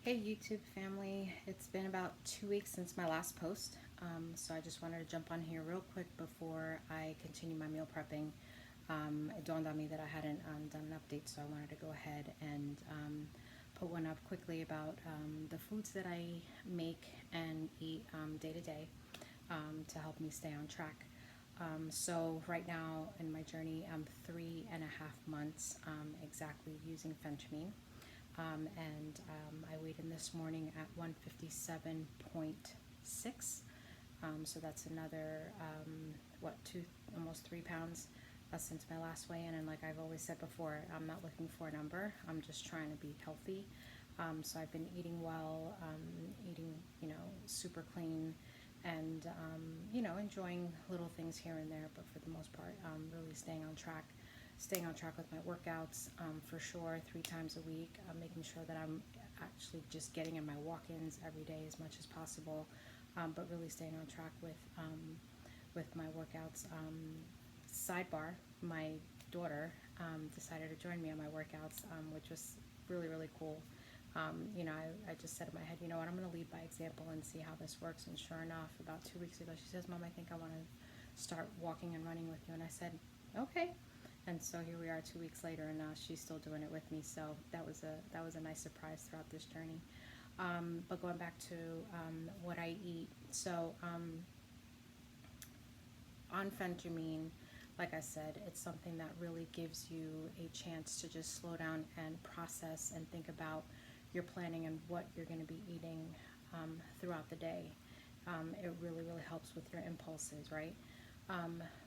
Hey YouTube family, it's been about 2 weeks since my last post, so I just wanted to jump on here real quick before I continue my meal prepping. It dawned on me that I hadn't done an update, so I wanted to go ahead and put one up quickly about the foods that I make and eat day to day to help me stay on track. So right now in my journey, I'm 3.5 months exactly using Phentermine. I weighed in this morning at 157.6. So that's another, almost 3 pounds since my last weigh in. And like I've always said before, I'm not looking for a number. I'm just trying to be healthy. So I've been eating well, eating, super clean and, enjoying little things here and there. But for the most part, really staying on track with my workouts for sure 3 times a week, making sure that I'm actually just getting in my walk-ins every day as much as possible, but really staying on track with my workouts. Sidebar, my daughter decided to join me on my workouts, which was really cool. I just said in my head, you know what, I'm going to lead by example and see how this works. And sure enough, about 2 weeks ago, she says, Mom, I think I want to start walking and running with you. And I said, okay. And so here we are 2 weeks later, and she's still doing it with me. So that was a nice surprise throughout this journey. But going back to what I eat, so on Phentermine, like I said, it's something that really gives you a chance to just slow down and process and think about your planning and what you're going to be eating throughout the day. It really helps with your impulses, right?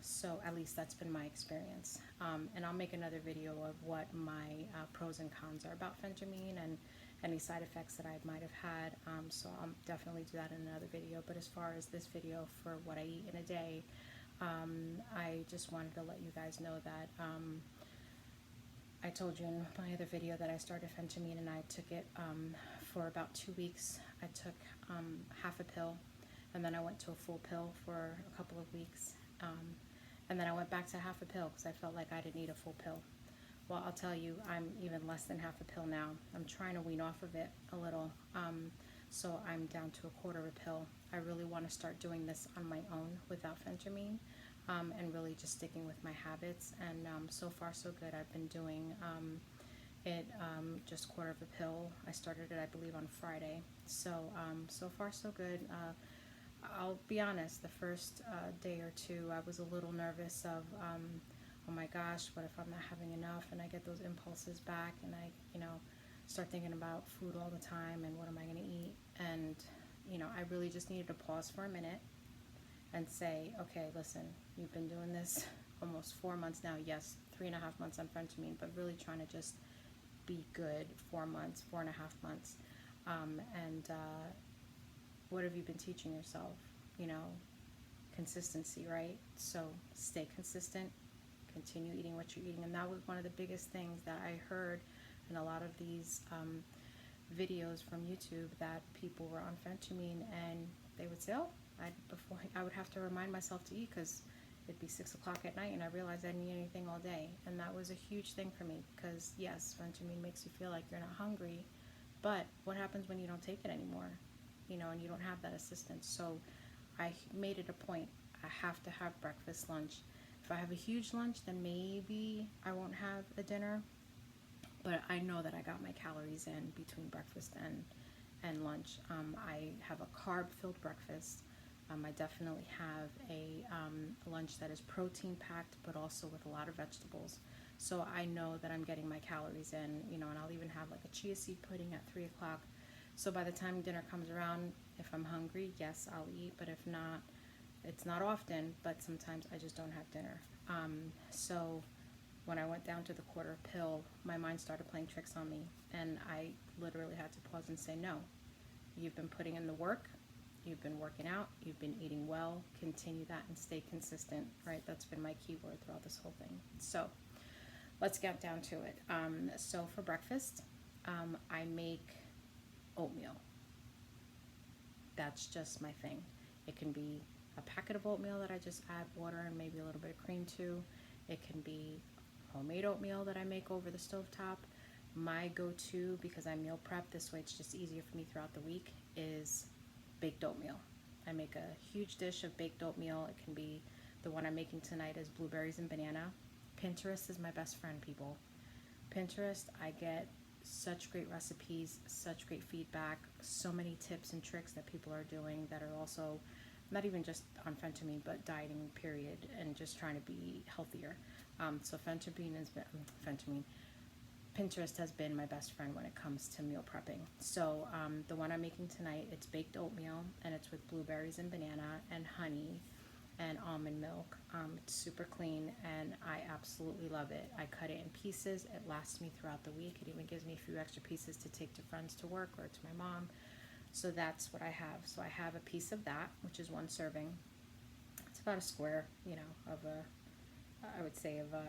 So at least that's been my experience. And I'll make another video of what my pros and cons are about Phentermine and any side effects that I might have had. So I'll definitely do that in another video. But as far as this video for what I eat in a day, I just wanted to let you guys know that I told you in my other video that I started Phentermine and I took it for about 2 weeks. I took half a pill, and then I went to a full pill for a couple of weeks. And then I went back to half a pill because I felt like I didn't need a full pill. Well, I'll tell you, I'm even less than half a pill now. I'm trying to wean off of it a little. So I'm down to a quarter of a pill. I really want to start doing this on my own without Phentermine, and really just sticking with my habits. And so far so good. I've been doing it just quarter of a pill. I started it, I believe, on Friday. So so far so good. I'll be honest, the first day or two I was a little nervous of, oh my gosh, what if I'm not having enough, and I get those impulses back and I, start thinking about food all the time and what am I going to eat. And, I really just needed to pause for a minute and say, okay, listen, you've been doing this almost 4 months now. Yes, 3.5 months on Phentermine, but really trying to just be good 4 months, 4.5 months. And what have you been teaching yourself? Consistency, right? So stay consistent, continue eating what you're eating. And that was one of the biggest things that I heard in a lot of these videos from YouTube, that people were on Phentermine and they would say, oh, before I would have to remind myself to eat because it'd be 6 o'clock at night and I realized I didn't eat anything all day. And that was a huge thing for me because yes, Phentermine makes you feel like you're not hungry, but what happens when you don't take it anymore? And you don't have that assistance. So I made it a point. I have to have breakfast, lunch. If I have a huge lunch, then maybe I won't have a dinner. But I know that I got my calories in between breakfast and lunch. I have a carb-filled breakfast. I definitely have a lunch that is protein-packed, but also with a lot of vegetables. So I know that I'm getting my calories in, and I'll even have like a chia seed pudding at 3 o'clock. So by the time dinner comes around, if I'm hungry, yes, I'll eat. But if not, it's not often, but sometimes I just don't have dinner. So when I went down to the quarter pill, my mind started playing tricks on me. And I literally had to pause and say, no, you've been putting in the work. You've been working out. You've been eating well. Continue that and stay consistent, right? That's been my key word throughout this whole thing. So let's get down to it. So for breakfast, I make oatmeal. That's just my thing. It can be a packet of oatmeal that I just add water and maybe a little bit of cream to. It can be homemade oatmeal that I make over the stovetop. My go-to, because I meal prep this way, it's just easier for me throughout the week, is baked oatmeal. I make a huge dish of baked oatmeal. It can be, the one I'm making tonight is blueberries and banana. Pinterest is my best friend, people. Pinterest, I get such great recipes, such great feedback, so many tips and tricks that people are doing that are also not even just on Phentermine, but dieting period and just trying to be healthier. So Phentermine, Pinterest has been my best friend when it comes to meal prepping. So the one I'm making tonight, it's baked oatmeal, and it's with blueberries and banana and honey and almond milk. It's super clean, and I absolutely love it. I cut it in pieces. It lasts me throughout the week. It even gives me a few extra pieces to take to friends to work or to my mom. So that's what I have. So I have a piece of that, which is one serving. It's about a square, of I would say of a,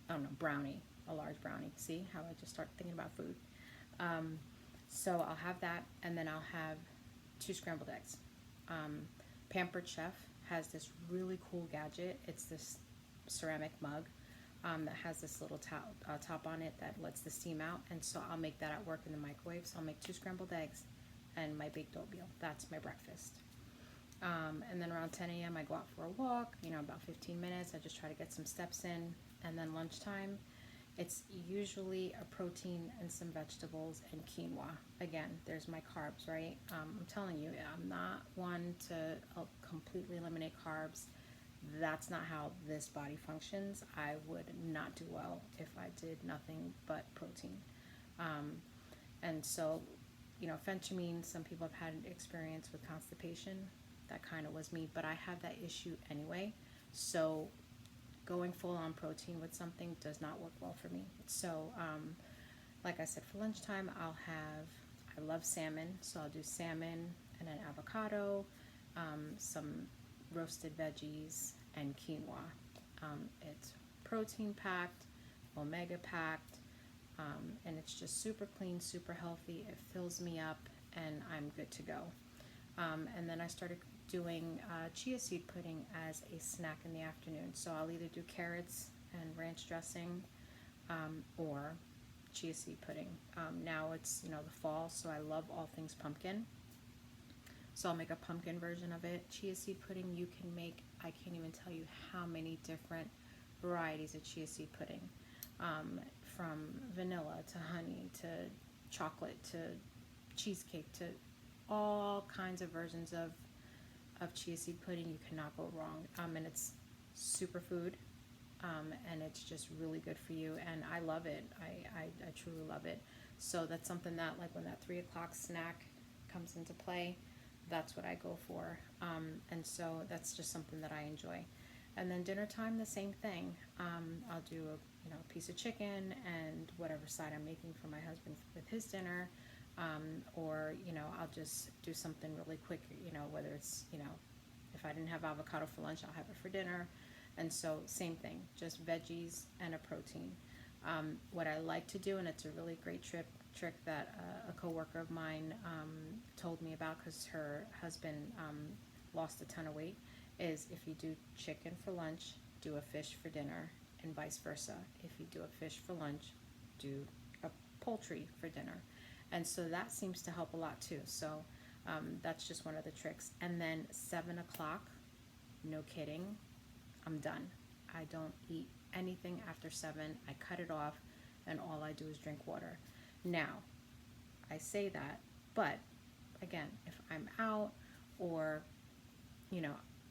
I don't know, brownie, a large brownie. See how I just start thinking about food. So I'll have that, and then I'll have 2 scrambled eggs. Pampered Chef has this really cool gadget. It's this ceramic mug that has this little top on it that lets the steam out, and so I'll make that at work in the microwave. So I'll make 2 scrambled eggs and my baked oatmeal. That's my breakfast. And then around 10 a.m. I go out for a walk, about 15 minutes. I just try to get some steps in, and then lunchtime, it's usually a protein and some vegetables and quinoa. Again, there's my carbs, right? I'm telling you, I'm not one to completely eliminate carbs. That's not how this body functions. I would not do well if I did nothing but protein. And so, Phentermine, some people have had experience with constipation. That kind of was me, but I have that issue anyway. So going full on protein with something does not work well for me. So, like I said, for lunchtime, I love salmon. So I'll do salmon and an avocado, some roasted veggies, and quinoa. It's protein packed, omega packed, and it's just super clean, super healthy. It fills me up, and I'm good to go. And then I started doing chia seed pudding as a snack in the afternoon. So I'll either do carrots and ranch dressing or chia seed pudding. Now it's the fall, so I love all things pumpkin. So I'll make a pumpkin version of it. Chia seed pudding, you can make, I can't even tell you how many different varieties of chia seed pudding, from vanilla to honey to chocolate to cheesecake to all kinds of versions of chia seed pudding. You cannot go wrong. And it's superfood, and it's just really good for you, and I love it. I truly love it. So that's something that, like, when that 3 o'clock snack comes into play, that's what I go for. And so that's just something that I enjoy. And then dinner time, the same thing. I'll do a piece of chicken and whatever side I'm making for my husband with his dinner. Or I'll just do something really quick, whether it's, if I didn't have avocado for lunch, I'll have it for dinner. And so same thing, just veggies and a protein. What I like to do, and it's a really great trick that a coworker of mine told me about, because her husband lost a ton of weight, is if you do chicken for lunch, do a fish for dinner, and vice versa. If you do a fish for lunch, do a poultry for dinner. And so that seems to help a lot too. So that's just one of the tricks. And then 7 o'clock, no kidding, I'm done. I don't eat anything after 7. I cut it off, and all I do is drink water. Now, I say that, but again, if I'm out or,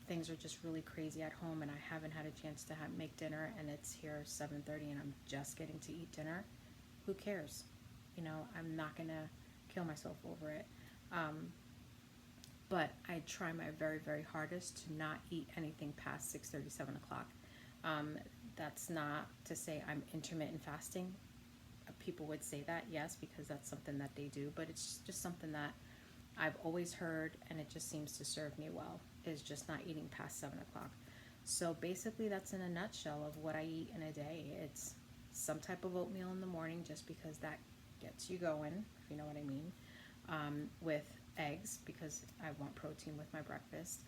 things are just really crazy at home and I haven't had a chance to make dinner, and it's here 7:30 and I'm just getting to eat dinner, who cares? I'm not going to kill myself over it. But I try my very, very hardest to not eat anything past 6:30, 7 o'clock. That's not to say I'm intermittent fasting. People would say that, yes, because that's something that they do, but it's just something that I've always heard, and it just seems to serve me well, is just not eating past 7 o'clock. So basically that's in a nutshell of what I eat in a day. It's some type of oatmeal in the morning, just because that gets you going, if you know what I mean, with eggs, because I want protein with my breakfast.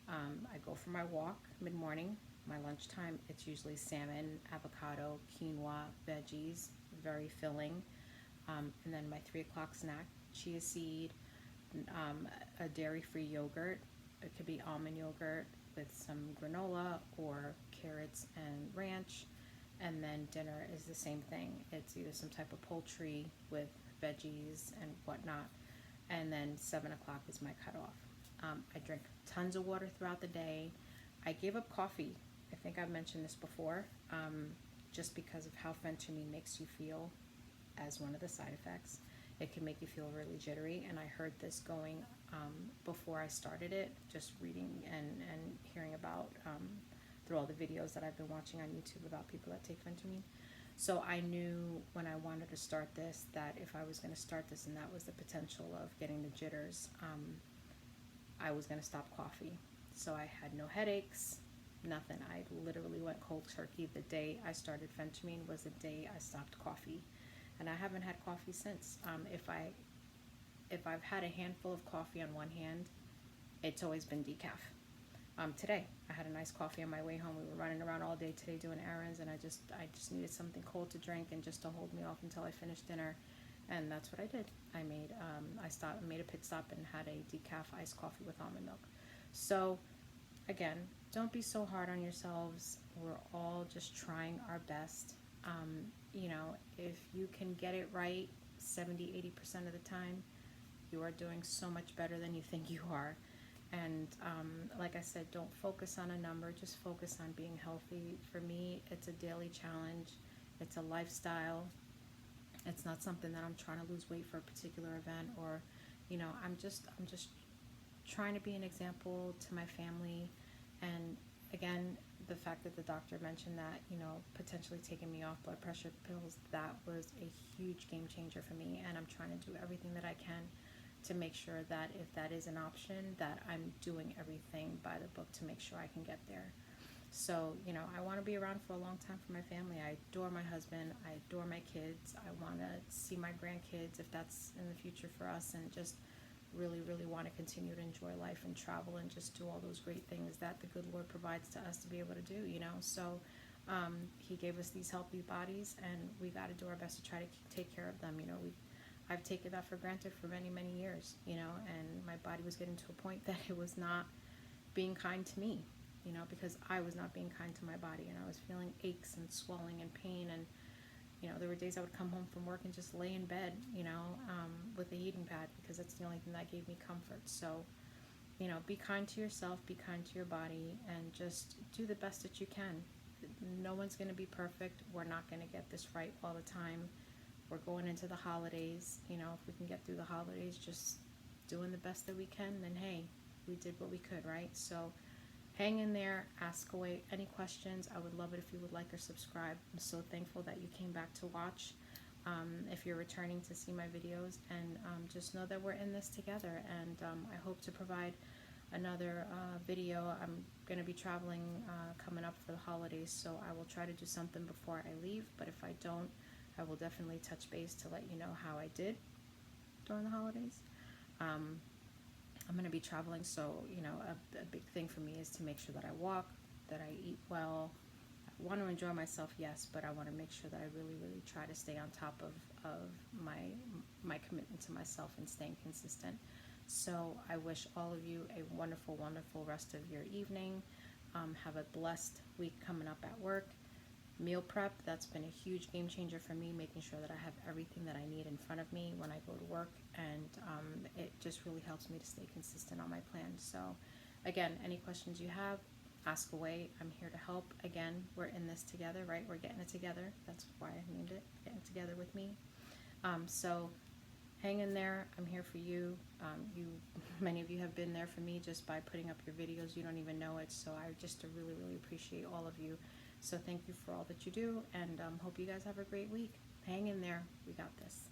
I go for my walk mid-morning. My lunchtime, it's usually salmon, avocado, quinoa, veggies, very filling. And then my 3 o'clock snack, chia seed, a dairy-free yogurt. It could be almond yogurt with some granola or carrots and ranch. And then dinner is the same thing. It's either some type of poultry with veggies and whatnot. And then 7 o'clock is my cutoff. I drink tons of water throughout the day. I gave up coffee. I think I've mentioned this before, just because of how phentermine makes you feel as one of the side effects. It can make you feel really jittery, and I heard this going before I started it, just reading and hearing about through all the videos that I've been watching on YouTube about people that take phentermine. So I knew when I wanted to start this that if I was going to start this and that was the potential of getting the jitters, I was going to stop coffee. So I had no headaches, nothing. I literally went cold turkey. The day I started phentermine was the day I stopped coffee, and I haven't had coffee since. If I've had a handful of coffee on one hand, it's always been decaf. Today I had a nice coffee on my way home. We were running around all day today doing errands, and I just needed something cold to drink and just to hold me off until I finished dinner, and that's what I did. I made a pit stop and had a decaf iced coffee with almond milk. So again, don't be so hard on yourselves. We're all just trying our best. You know, if you can get it right 70-80% of the time, you are doing so much better than you think you are. And like I said, don't focus on a number, just focus on being healthy. For me, it's a daily challenge. It's a lifestyle. It's not something that I'm trying to lose weight for a particular event, or, you know, I'm just trying to be an example to my family. And again, the fact that the doctor mentioned that, you know, potentially taking me off blood pressure pills, that was a huge game changer for me. And I'm trying to do everything that I can to make sure that if that is an option, that I'm doing everything by the book to make sure I can get there. So, you know, I want to be around for a long time for my family. I adore my husband. I adore my kids. I want to see my grandkids if that's in the future for us, and just really, really want to continue to enjoy life and travel and just do all those great things that the good Lord provides to us to be able to do, you know. So he gave us these healthy bodies, and we got to do our best to try to take care of them. You know, I've taken that for granted for many, many years, you know, and my body was getting to a point that it was not being kind to me, you know, because I was not being kind to my body, and I was feeling aches and swelling and pain. And you know, there were days I would come home from work and just lay in bed, you know, with a heating pad, because that's the only thing that gave me comfort. So, you know, be kind to yourself, be kind to your body, and just do the best that you can. No one's going to be perfect. We're not going to get this right all the time. We're going into the holidays, you know, if we can get through the holidays just doing the best that we can, then hey, we did what we could, right? So hang in there, ask away any questions. I would love it if you would like or subscribe. I'm so thankful that you came back to watch. If you're returning to see my videos, and just know that we're in this together, and I hope to provide another video. I'm going to be traveling coming up for the holidays, so I will try to do something before I leave, but if I don't, I will definitely touch base to let you know how I did during the holidays. I'm going to be traveling, so, you know, a big thing for me is to make sure that I walk, that I eat well. I want to enjoy myself, yes, but I want to make sure that I really, really try to stay on top of my commitment to myself and staying consistent. So I wish all of you a wonderful, wonderful rest of your evening. Have a blessed week coming up at work. Meal prep, that's been a huge game changer for me, making sure that I have everything that I need in front of me when I go to work, and it just really helps me to stay consistent on my plan. So again, any questions you have, ask away. I'm here to help. Again, we're in this together, right? We're getting it together. That's why I named it Getting Together with Me. So hang in there. I'm here for you. Many of you have been there for me just by putting up your videos. You don't even know it. So I just really, really appreciate all of you. So thank you for all that you do, and hope you guys have a great week. Hang in there. We got this.